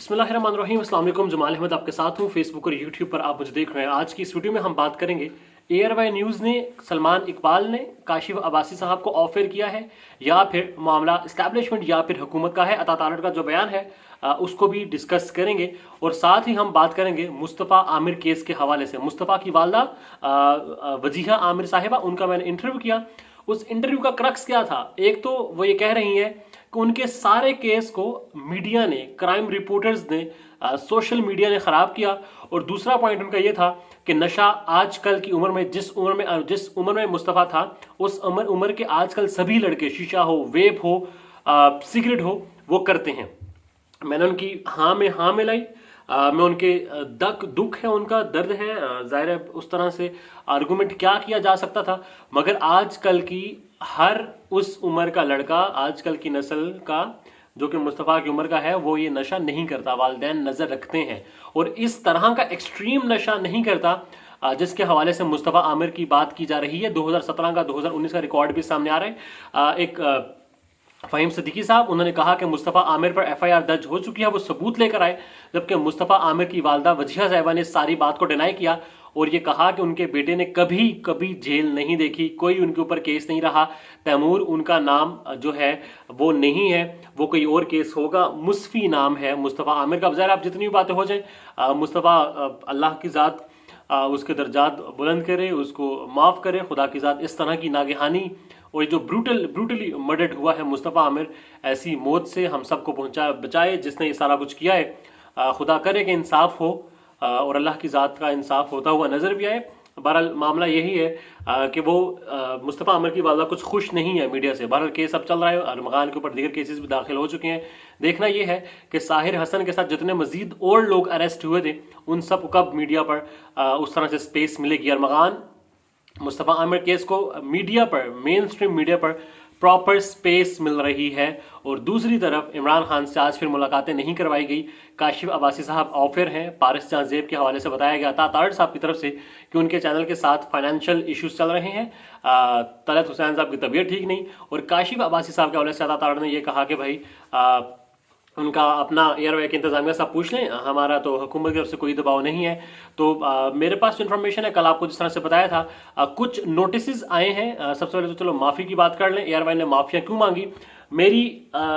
बिस्मिल्लाहिर्रहमानिर्रहीम। अस्सलाम वालेकुम। जमाल अहमद आपके साथ हूँ। फेसबुक और यूट्यूब पर आप मुझे देख रहे हैं। आज की इस वीडियो में हम बात करेंगे ARY न्यूज़ ने सलमान इकबाल ने काशिफ अब्बासी साहब को ऑफर किया है या फिर मामला इस्टेब्लिशमेंट या फिर हुकूमत का है। अता तारड़ का जो बयान है उसको भी डिस्कस करेंगे और साथ ही हम बात करेंगे मुस्तफ़ा आमिर केस के हवाले से। मुस्तफ़ा की वालदा वजीहा आमिर साहिबा, उनका मैंने इंटरव्यू किया। उस इंटरव्यू का क्रक्स क्या था? एक तो वो ये कह रही हैं कि उनके सारे केस को मीडिया ने, क्राइम रिपोर्टर्स ने, सोशल मीडिया ने खराब किया। और दूसरा पॉइंट उनका ये था कि नशा आजकल की उम्र में, जिस उम्र में मुस्तफ़ा था उस उम्र के आजकल सभी लड़के शीशा हो, वेप हो, सिगरेट हो, वो करते हैं। मैंने उनकी हाँ में हाँ मिलाई। मैं उनके दुख है, उनका दर्द है, जाहिर है उस तरह से आर्गुमेंट क्या किया जा सकता था। मगर आजकल की हर उस उम्र का लड़का, आजकल की नस्ल का जो कि मुस्तफ़ा की उम्र का है, वो ये नशा नहीं करता। वालिदैन नज़र रखते हैं और इस तरह का एक्सट्रीम नशा नहीं करता जिसके हवाले से मुस्तफ़ा आमिर की बात की जा रही है। 2017 का 2019 का रिकॉर्ड भी सामने आ रहा है। एक फ़हीम सिद्दीकी साहब, उन्होंने कहा कि मुस्तफ़ा आमिर पर FIR दर्ज हो चुकी है, वो सबूत लेकर आए। जबकि मुस्तफ़ा आमिर की वालदा वजीहा साहिबा ने सारी बात को डिनाई किया और ये कहा कि उनके बेटे ने कभी कभी जेल नहीं देखी, कोई उनके ऊपर केस नहीं रहा। तैमूर उनका नाम जो है वो नहीं है, वो कोई और केस होगा। मुस्फ़ी नाम है मुस्तफ़ा आमिर का। ज़ाहिर आप जितनी भी बातें हो जाए, मुस्तफ़ा अल्लाह की ज़ात उसके दर्जात बुलंद करे, उसको माफ़ करे। खुदा की ज़ात इस तरह की नागहानी और जो ब्रूटली मर्डर्ड हुआ है मुस्तफ़ा आमिर, ऐसी मौत से हम सबको बचाए जिसने ये सारा कुछ किया है। खुदा करे कि इंसाफ हो और अल्लाह की ज़ात का इंसाफ होता हुआ नज़र भी आए। बहरहाल मामला यही है कि वो मुस्तफ़ा आमिर की वालदा कुछ खुश नहीं है मीडिया से। बहरहाल केस अब चल रहा है, अरमगान के ऊपर दीगर केसेस भी दाखिल हो चुके हैं। देखना यह है कि साहिर हसन के साथ जितने मजीद और लोग अरेस्ट हुए थे उन सब को कब मीडिया पर उस तरह से स्पेस मिलेगी। अरमगान मुस्तफ़ा आमिर केस को मीडिया पर, मेन स्ट्रीम मीडिया पर प्रॉपर स्पेस मिल रही है। और दूसरी तरफ इमरान खान से आज फिर मुलाकातें नहीं करवाई गई। काशिफ अब्बासी साहब ऑफर हैं। पारिस जाजेब के हवाले से बताया गया था तारड़ साहब की तरफ से कि उनके चैनल के साथ फाइनेंशियल इश्यूज चल रहे हैं। तलत हुसैन साहब की तबीयत ठीक नहीं, और काशिफ अब्बासी साहब के हवाले से तारड़ ने यह कहा कि भाई उनका अपना ARY के इंतजामिया साहब पूछ लें, हमारा तो हुकूमत की तरफ से कोई दबाव नहीं है। तो मेरे पास जो इन्फॉर्मेशन है, कल आपको जिस तरह से बताया था, कुछ नोटिस आए हैं। सबसे पहले तो चलो माफ़ी की बात कर लें। ARY ने माफ़िया क्यों मांगी? मेरी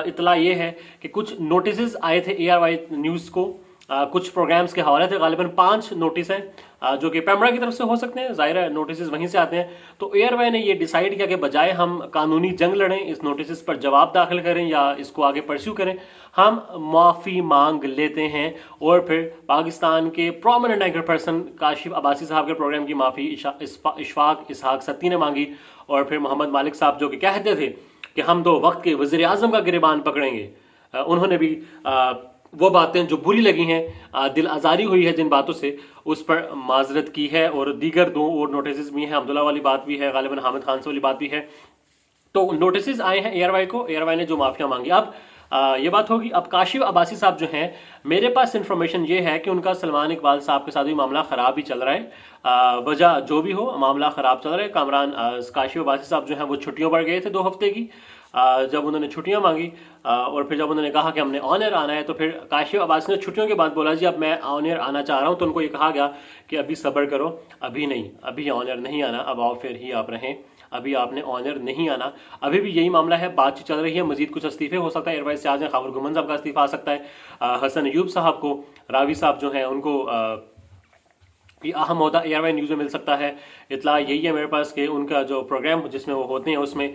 इतला ये है कि कुछ नोटिस आए थे ARY न्यूज़ को, कुछ प्रोग्राम्स के हवाले थे। गालिबन 5 नोटिस हैं जो कि पैमरा की तरफ से हो सकते हैं, जाहिर है नोटिस वहीं से आते हैं। तो ARY ने ये डिसाइड किया कि बजाय हम कानूनी जंग लड़ें, इस नोटिस पर जवाब दाखिल करें या इसको आगे परस्यू करें, हम माफ़ी मांग लेते हैं। और फिर पाकिस्तान के prominent anchor person Kashif Abbasi साहब के प्रोग्राम की माफ़ी इशफाक इसहाक सत्ती ने मांगी। और फिर मोहम्मद मालिक साहब जो कि कहते थे कि हम तो वक्त के वज़ीर आज़म का गिरबान पकड़ेंगे, उन्होंने भी वो बातें जो बुरी लगी हैं, दिल आज़ारी हुई है जिन बातों से, उस पर माजरत की है। और दीगर 2 और नोटिस भी हैं, अब्दुल्ला वाली बात भी है, गालिबन हामिद खान से वाली बात भी है। तो नोटिस आए हैं ARY को, ARY ने जो माफिया मांगी। अब ये बात होगी। अब काशिफ अब्बासी साहब जो हैं, मेरे पास इंफॉर्मेशन ये है कि उनका सलमान इकबाल साहब के साथ भी मामला ख़राब ही चल रहा है। वजह जो भी हो, मामला ख़राब चल रहा है। काशिफ अब्बासी साहब जो हैं वो छुट्टियों पर गए थे 2 हफ्ते की। जब उन्होंने छुट्टियां मांगी और फिर जब उन्होंने कहा कि हमने ऑन एयर आना है, तो फिर काशिफ अब्बासी ने छुट्टियों के बाद बोला जी अब मैं ऑन एयर आना चाह रहा हूं। तो उनको ये कहा गया कि अभी सब्र करो, अभी नहीं, अभी ऑन एयर नहीं आना, अब ऑफ एयर ही आप रहें, अभी आपने ऑन एयर नहीं आना। अभी भी यही मामला है, बातचीत चल रही है। मजीद कुछ इस्तीफे हो सकता है, एयरवाइज से आ जाए। खावर गुमन साहब का इस्तीफा आ सकता है। हसन अयूब साहब को, रावी साहब जो हैं उनको ये अहम होता ARY न्यूज़ में मिल सकता है। इतला यही है मेरे पास कि उनका जो प्रोग्राम जिसमें वो होते हैं उसमें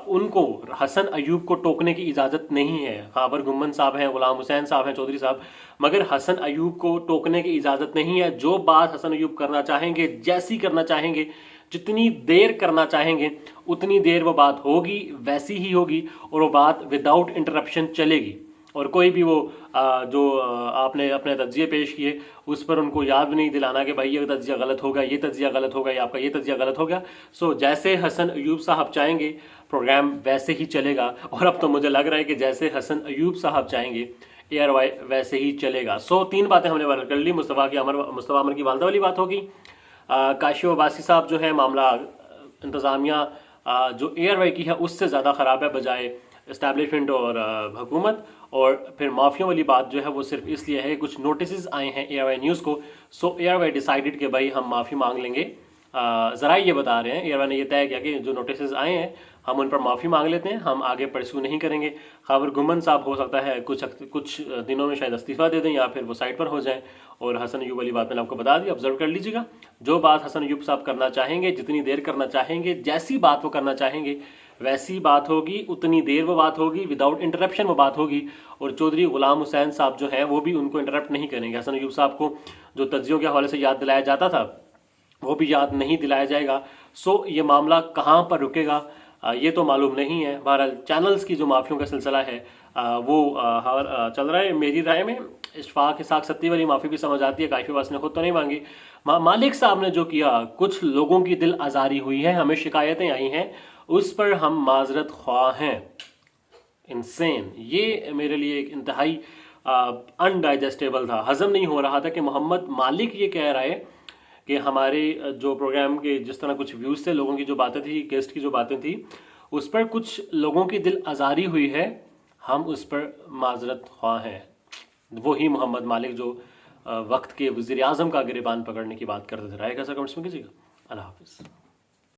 उनको हसन अयूब को टोकने की इजाज़त नहीं है। खाबर गुम्मन साहब हैं, गुलाम हुसैन साहब हैं, चौधरी साहब, मगर हसन अयूब को टोकने की इजाज़त नहीं है। जो बात हसन अयूब करना चाहेंगे, जैसी करना चाहेंगे, जितनी देर करना चाहेंगे, उतनी देर वो बात होगी, वैसी ही होगी और वो बात विदाउट इंटरप्शन चलेगी। और कोई भी वो जो आपने अपने तज्जिए पेश किए उस पर उनको याद भी नहीं दिलाना कि भाई ये तज्जिया गलत होगा, ये तज्जिया गलत होगा, या आपका ये तज्जिया गलत हो गया। सो जैसे हसन अयूब साहब चाहेंगे प्रोग्राम वैसे ही चलेगा। और अब तो मुझे लग रहा है कि जैसे हसन अयूब साहब चाहेंगे ARY वैसे ही चलेगा। 3 बातें हमने वायरल कर ली। मुस्तफ़ा आमिर की वालदा वाली बात होगी। काशिफ अब्बासी साहब जो है, मामला इंतज़ामिया जो ARY की है उससे ज़्यादा ख़राब है बजाय इस्टेब्लिशमेंट और हुकूमत। और फिर माफियों वाली बात जो है वो सिर्फ इसलिए है कि कुछ नोटिस आए हैं ARY न्यूज़ को, सो ARY डिसाइडेड कि भाई हम माफ़ी मांग लेंगे। ज़रा ये बता रहे हैं, ARY ने ये तय किया कि जो नोटिस आए हैं हम उन पर माफ़ी मांग लेते हैं, हम आगे परस्यू नहीं करेंगे। खबर गुमन साहब हो सकता है कुछ दिनों में शायद इस्तीफ़ा दे दें या फिर वो साइड पर हो जाएं। और हसन अयूब वाली बात मैंने आपको बता दी, ऑब्जर्व कर लीजिएगा। जो बात हसन अयूब साहब करना चाहेंगे, जितनी देर करना चाहेंगे, जैसी बात वो करना चाहेंगे वैसी बात होगी, उतनी देर वो बात होगी, विदाउट इंटरप्शन वो बात होगी। और चौधरी गुलाम हुसैन साहब जो हैं वो भी उनको इंटरप्ट नहीं करेंगे। हसन अयूब साहब को जो तज्जियों के हवाले से याद दिलाया जाता था वो भी याद नहीं दिलाया जाएगा। सो ये मामला कहाँ पर रुकेगा ये तो मालूम नहीं है। बहरहाल चैनल्स की जो माफियों का सिलसिला है वो चल रहा है। मेरी राय में इशफाक इसाक सत्ती वाली माफ़ी भी समझ आती है, काशिफ अब्बासी ने खुद तो नहीं मांगी। मालिक साहब ने जो किया, कुछ लोगों की दिल आज़ारी हुई है, हमें शिकायतें आई हैं, उस पर हम माजरत ख्वाह हैं। इंसेन, ये मेरे लिए एक इंतहाई अनडाइजेस्टेबल था, हजम नहीं हो रहा था कि मोहम्मद मालिक ये कह रहा है कि हमारे जो प्रोग्राम के जिस तरह कुछ व्यूज़ थे, लोगों की जो बातें थी, गेस्ट की जो बातें थी, उस पर कुछ लोगों की दिल आज़ारी हुई है, हम उस पर माजरत ख्वाह हैं। वही मोहम्मद मालिक जो वक्त के वज़ीर आज़म का गिरेबान पकड़ने की बात करते थे। राय का कमेंट्स में कीजिएगा। अल्लाह हाफिज़।